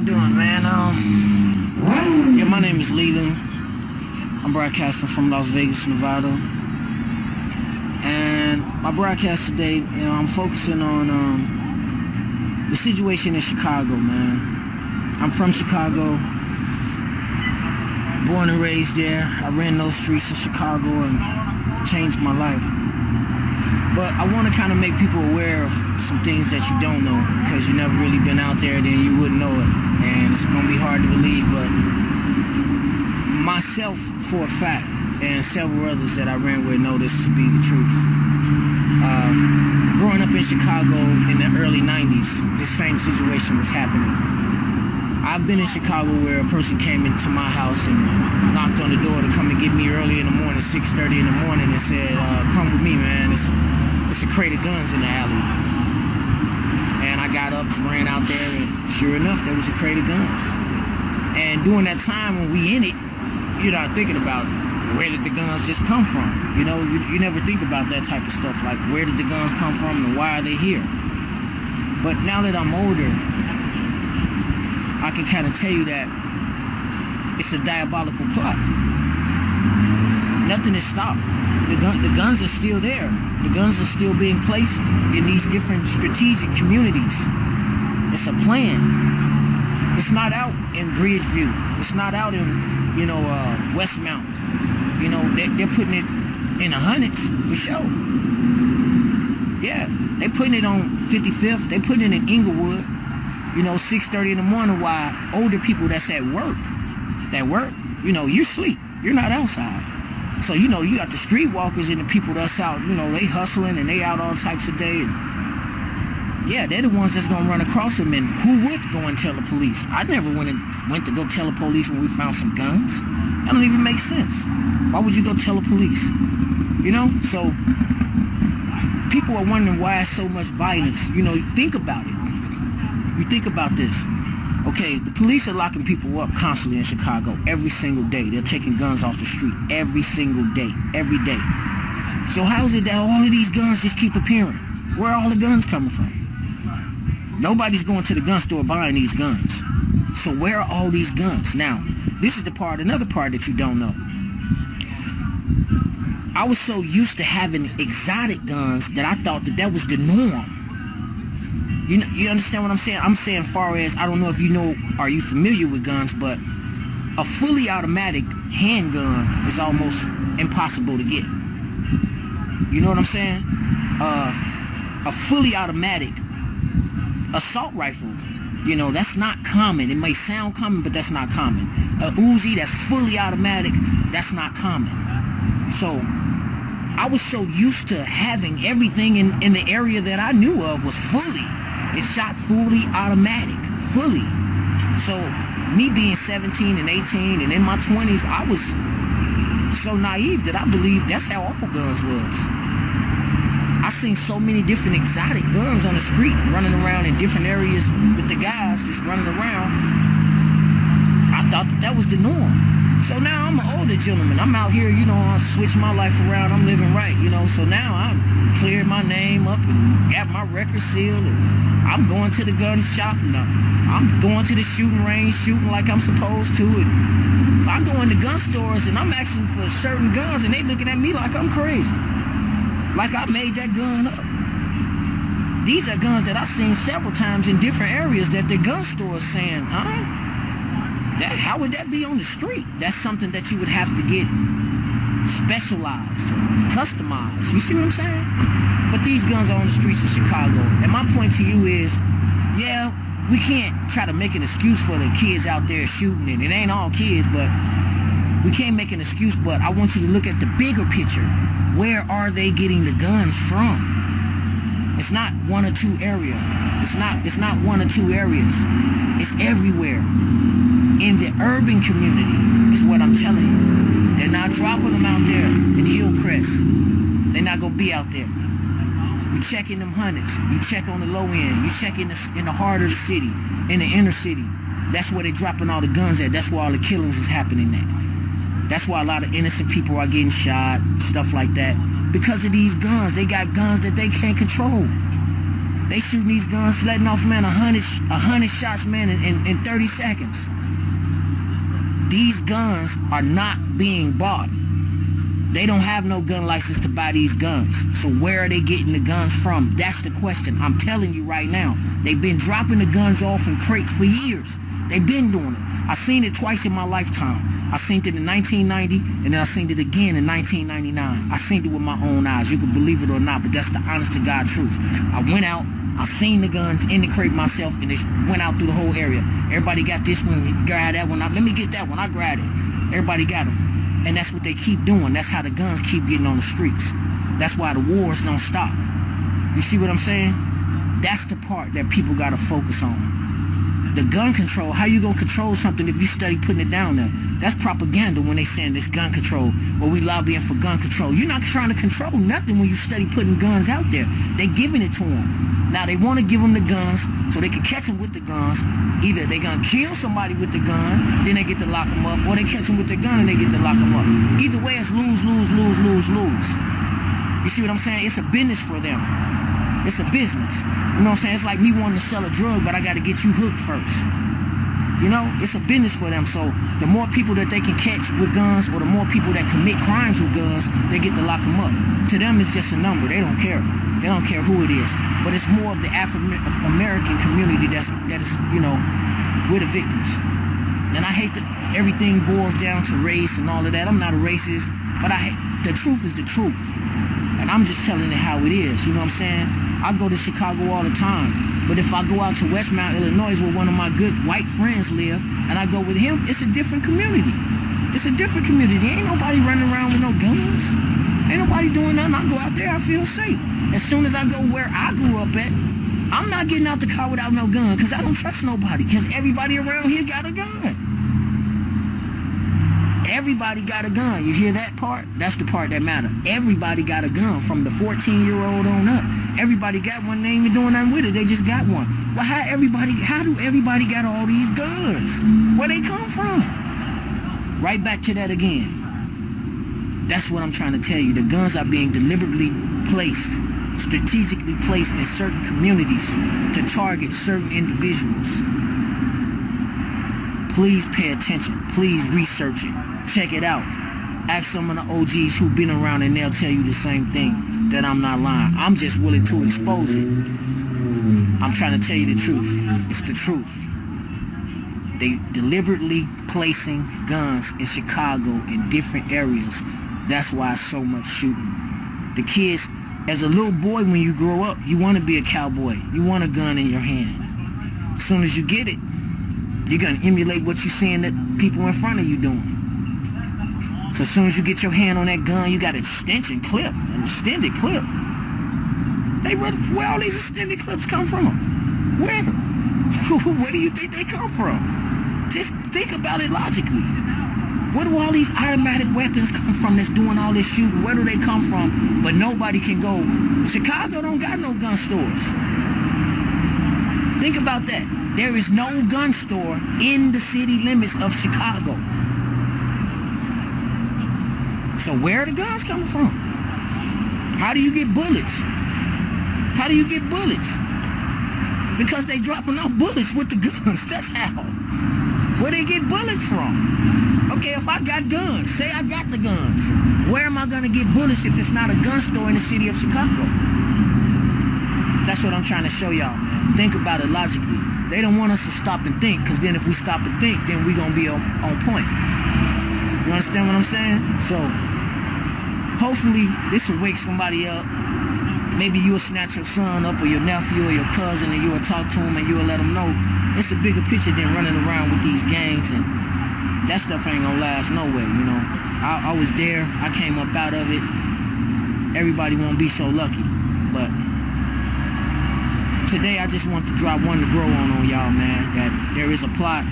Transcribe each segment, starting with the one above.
y'all doing, man? Yeah, my name is Leland. I'm broadcasting from Las Vegas, Nevada. And my broadcast today, I'm focusing on the situation in Chicago, man. I'm from Chicago, born and raised there. I ran those streets in Chicago and changed my life. But I want to kind of make people aware of some things that you don't know, because you never really been out there, then you wouldn't know it. And it's going to be hard to believe, but myself, for a fact, and several others that I ran with know this to be the truth. Growing up in Chicago in the early 90s, this same situation was happening. I've been in Chicago where a person came into my house and knocked on the door to come and get me early in the morning, 6:30 in the morning, and said, come with me, man. It's a crate of guns in the alley. And I got up and ran out there, and sure enough, there was a crate of guns. And during that time when we in it, you're not thinking about where did the guns just come from. You never think about that type of stuff, like where did the guns come from and why are they here. But now that I'm older, I can kind of tell you that it's a diabolical plot. Nothing is stopped. The guns are still there. The guns are still being placed in these different strategic communities. It's a plan. It's not out in Bridgeview. It's not out in, Westmount. They're putting it in the hundreds for sure. Yeah, they're putting it on 55th. They're putting it in Inglewood. 6:30 in the morning, while older people that's at work, you sleep. You're not outside. So, you got the streetwalkers and the people that's out, they hustling and they out all types of day. And yeah, they're the ones that's going to run across them. And who would go and tell the police? I never went to go tell the police when we found some guns. That don't even make sense. Why would you go tell the police? So people are wondering why so much violence. Think about it. You think about this. Okay, the police are locking people up constantly in Chicago every single day. They're taking guns off the street every single day, every day. So how is it that all of these guns just keep appearing? Where are all the guns coming from? Nobody's going to the gun store buying these guns. So where are all these guns? Now, this is another part that you don't know. I was so used to having exotic guns that I thought that was the norm. You understand what I'm saying? I'm saying far as, I don't know if are you familiar with guns, but a fully automatic handgun is almost impossible to get. You know what I'm saying? A fully automatic assault rifle, that's not common. It may sound common, but that's not common. A Uzi that's fully automatic, that's not common. So I was so used to having everything in the area that I knew of was fully. It shot fully automatic, fully. So me being 17 and 18 and in my 20s, I was so naive that I believed that's how all guns was. I seen so many different exotic guns on the street running around in different areas with the guys just running around. I thought that was the norm. So now I'm an older gentleman. I'm out here, I switched my life around. I'm living right, So now I cleared my name up and got my record sealed. And I'm going to the gun shop and I'm going to the shooting range, shooting like I'm supposed to. And I go into gun stores and I'm asking for certain guns and they looking at me like I'm crazy. Like I made that gun up. These are guns that I've seen several times in different areas that the gun store is saying, how would that be on the street? That's something that you would have to get specialized, customized. You see what I'm saying? But these guns are on the streets of Chicago. And my point to you is, yeah, we can't try to make an excuse for the kids out there shooting. And it ain't all kids, but we can't make an excuse. But I want you to look at the bigger picture. Where are they getting the guns from? It's not one or two areas. It's not one or two areas. It's everywhere. In the urban community is what I'm telling you. They're not dropping them out there in Hillcrest. They're not going to be out there. You check in them hundreds. You check on the low end. You check in the heart of the city, in the inner city. That's where they're dropping all the guns at. That's where all the killings is happening at. That's why a lot of innocent people are getting shot, stuff like that. Because of these guns. They got guns that they can't control. They shooting these guns, letting off, man, 100 shots, man, in 30 seconds. These guns are not being bought. They don't have no gun license to buy these guns. So where are they getting the guns from? That's the question. I'm telling you right now. They've been dropping the guns off in crates for years. They've been doing it. I seen it twice in my lifetime. I seen it in 1990, and then I seen it again in 1999. I seen it with my own eyes. You can believe it or not, but that's the honest to God truth. I went out, I seen the guns in the crate myself, and they went out through the whole area. Everybody got this one, grab that one. Let me get that one. I grabbed it. Everybody got them. And that's what they keep doing. That's how the guns keep getting on the streets. That's why the wars don't stop. You see what I'm saying? That's the part that people got to focus on. The gun control, how you gonna control something if you study putting it down there? That's propaganda when they saying this gun control, or we lobbying for gun control. You're not trying to control nothing when you study putting guns out there. They giving it to them. Now they want to give them the guns so they can catch them with the guns. Either they gonna kill somebody with the gun, then they get to lock them up, or they catch them with the gun and they get to lock them up. Either way, it's lose, lose, lose, lose, lose. You see what I'm saying? It's a business for them. It's a business. You know what I'm saying? It's like me wanting to sell a drug, but I got to get you hooked first. You know, it's a business for them. So the more people that they can catch with guns, or the more people that commit crimes with guns, they get to lock them up. To them, it's just a number. They don't care. They don't care who it is. But it's more of the African community that is, you know, we're the victims. And I hate that everything boils down to race and all of that. I'm not a racist, but the truth is the truth. And I'm just telling it how it is. You know what I'm saying? I go to Chicago all the time. But if I go out to Westmount, Illinois, where one of my good white friends live, and I go with him, it's a different community. It's a different community. Ain't nobody running around with no guns. Ain't nobody doing nothing. I go out there, I feel safe. As soon as I go where I grew up at, I'm not getting out the car without no gun, because I don't trust nobody, because everybody around here got a gun. Everybody got a gun. You hear that part? That's the part that matters. Everybody got a gun, from the 14-year-old on up. Everybody got one. They ain't even doing nothing with it. They just got one. Well, how do everybody got all these guns? Where they come from? Right back to that again. That's what I'm trying to tell you. The guns are being deliberately placed, strategically placed in certain communities to target certain individuals. Please pay attention. Please research it. Check it out. Ask some of the OGs who've been around, and they'll tell you the same thing, that I'm not lying. I'm just willing to expose it. I'm trying to tell you the truth. It's the truth. They deliberately placing guns in Chicago in different areas. That's why so much shooting. The kids, as a little boy, when you grow up, you want to be a cowboy. You want a gun in your hand. As soon as you get it, you're going to emulate what you're seeing that people in front of you doing. So as soon as you get your hand on that gun, you got an extension clip, an extended clip. Where all these extended clips come from? Where? Where do you think they come from? Just think about it logically. Where do all these automatic weapons come from that's doing all this shooting? Where do they come from? But nobody can go. Chicago don't got no gun stores. Think about that. There is no gun store in the city limits of Chicago. So where are the guns coming from? How do you get bullets? How do you get bullets? Because they dropping off bullets with the guns. That's how. Where they get bullets from? Okay, if I got guns, say I got the guns, where am I going to get bullets if it's not a gun store in the city of Chicago? That's what I'm trying to show y'all, man. Think about it logically. They don't want us to stop and think, because then if we stop and think, then we're going to be on point. You understand what I'm saying? So, hopefully, this will wake somebody up. Maybe you'll snatch your son up, or your nephew, or your cousin, and you'll talk to him, and you'll let them know it's a bigger picture than running around with these gangs, and that stuff ain't gonna last nowhere, you know. I was there. I came up out of it. Everybody won't be so lucky, but today I just want to drop one to grow on y'all, man, that there is a plot,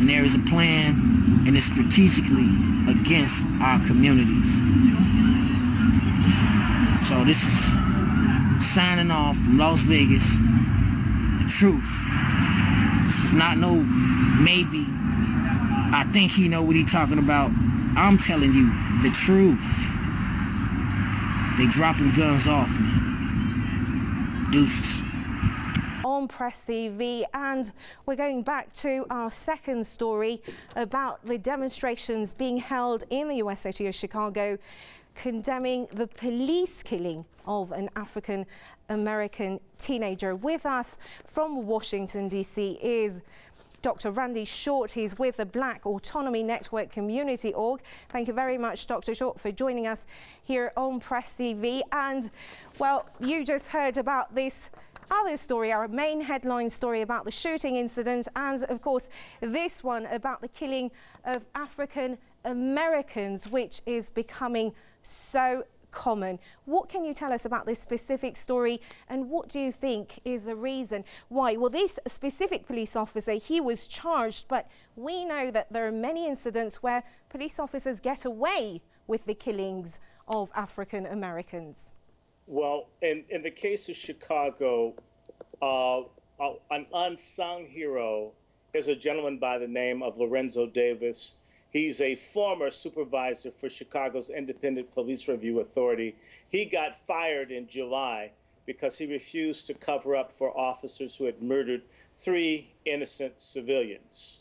and there is a plan, and it's strategically against our communities. So this is signing off from Las Vegas. The truth. This is not no maybe. I think he know what he talking about. I'm telling you the truth. They dropping guns off, man. Deuces. On Press TV, and we're going back to our second story about the demonstrations being held in the US city of Chicago condemning the police killing of an African-American teenager. With us from Washington, D.C. is Dr. Randy Short. He's with the Black Autonomy Network Community Org. Thank you very much, Dr. Short, for joining us here on Press TV. And, well, you just heard about this other story, our main headline story about the shooting incident, and of course this one about the killing of African Americans, which is becoming so common. What can you tell us about this specific story, and what do you think is the reason why? Well, this specific police officer, he was charged, but we know that there are many incidents where police officers get away with the killings of African Americans. Well, in the case of Chicago, an unsung hero is a gentleman by the name of Lorenzo Davis. He's a former supervisor for Chicago's Independent Police Review Authority. He got fired in July because he refused to cover up for officers who had murdered 3 innocent civilians.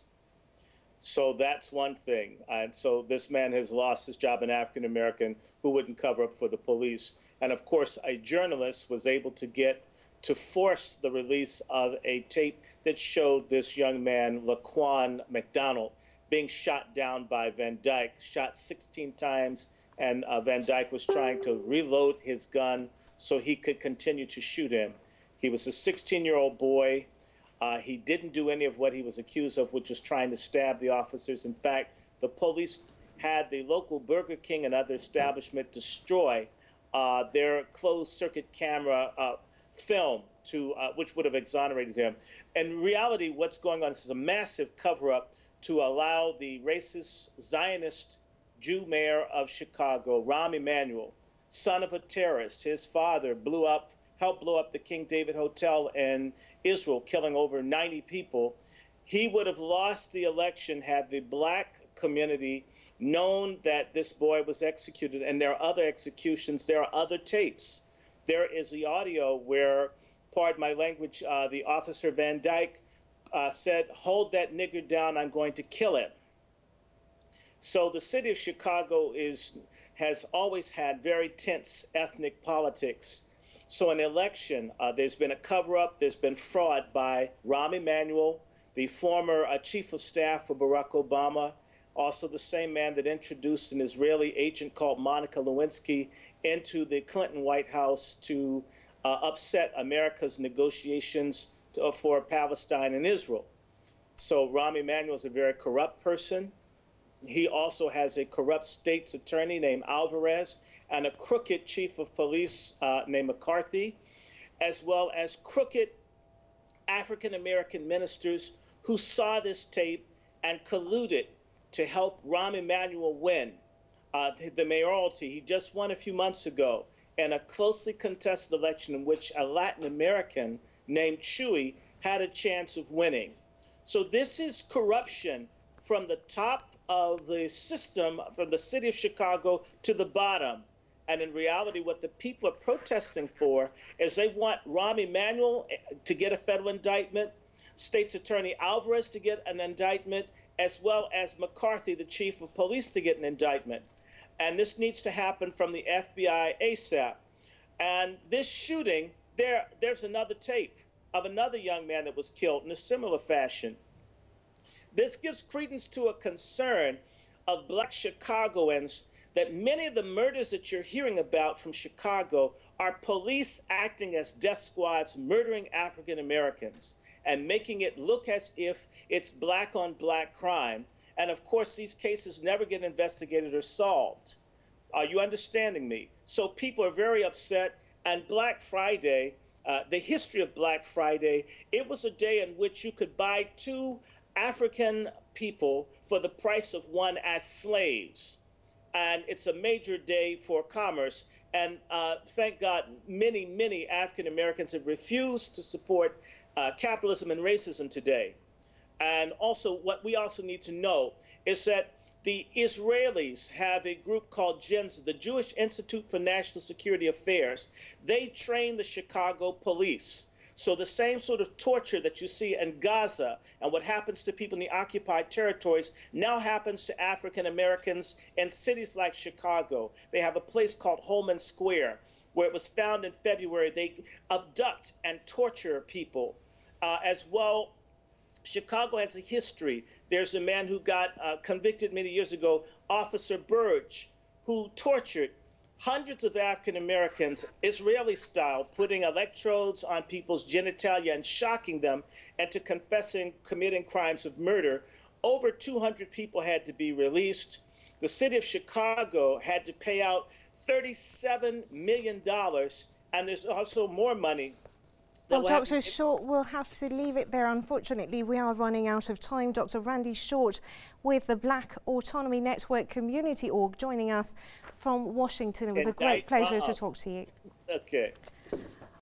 So that's one thing. And so this man has lost his job, an African American who wouldn't cover up for the police. And of course, a journalist was able to force the release of a tape that showed this young man, Laquan McDonald, being shot down by Van Dyke, shot 16 times, and Van Dyke was trying to reload his gun so he could continue to shoot him. He was a 16-year-old boy. He didn't do any of what he was accused of, which was trying to stab the officers. In fact, the police had the local Burger King and other establishment destroy their closed-circuit camera film, which would have exonerated him. In reality, what's going on is a massive cover-up to allow the racist Zionist Jew mayor of Chicago, Rahm Emanuel, son of a terrorist. His father helped blow up the King David Hotel in Israel, killing over 90 people. He would have lost the election had the black community known that this boy was executed. And there are other executions. There are other tapes. There is the audio where, pardon my language, the officer Van Dyke said, "Hold that nigger down, I'm going to kill him." So the city of Chicago has always had very tense ethnic politics. So in election, there's been a cover-up, there's been fraud by Rahm Emanuel, the former chief of staff for Barack Obama, also the same man that introduced an Israeli agent called Monica Lewinsky into the Clinton White House to upset America's negotiations for Palestine and Israel. So Rahm Emanuel is a very corrupt person. He also has a corrupt state's attorney named Alvarez and a crooked chief of police named McCarthy, as well as crooked African-American ministers who saw this tape and colluded to help Rahm Emanuel win the mayoralty. He just won a few months ago in a closely contested election in which a Latin American named Chuy had a chance of winning. So this is corruption from the top of the system, from the city of Chicago to the bottom. And in reality, what the people are protesting for is they want Rahm Emanuel to get a federal indictment, State's Attorney Alvarez to get an indictment, as well as McCarthy, the chief of police, to get an indictment. And this needs to happen from the FBI ASAP. And this shooting, there's another tape of another young man that was killed in a similar fashion. This gives credence to a concern of black Chicagoans that many of the murders that you're hearing about from Chicago are police acting as death squads, murdering African Americans and making it look as if it's black on black crime. And of course, these cases never get investigated or solved. Are you understanding me? So people are very upset. And Black Friday, the history of Black Friday, it was a day in which you could buy 2 African people for the price of 1 as slaves. And it's a major day for commerce. And thank God, many, many African Americans have refused to support capitalism and racism today. And also, what we also need to know is that The Israelis have a group called JINSA, the Jewish Institute for National Security Affairs. They train the Chicago police. So the same sort of torture that you see in Gaza and what happens to people in the occupied territories now happens to African Americans in cities like Chicago. They have a place called Holman Square, where it was found in February. They abduct and torture people as well. Chicago has a history. There's a man who got convicted many years ago, Officer Burge, who tortured hundreds of African Americans, Israeli style, putting electrodes on people's genitalia and shocking them into confessing, committing crimes of murder. Over 200 people had to be released. The city of Chicago had to pay out $37 million, and there's also more money. Well, Dr. Short, we'll have to leave it there. Unfortunately, we are running out of time. Dr. Randy Short with the Black Autonomy Network Community Org joining us from Washington. It was a great pleasure to talk to you. Okay.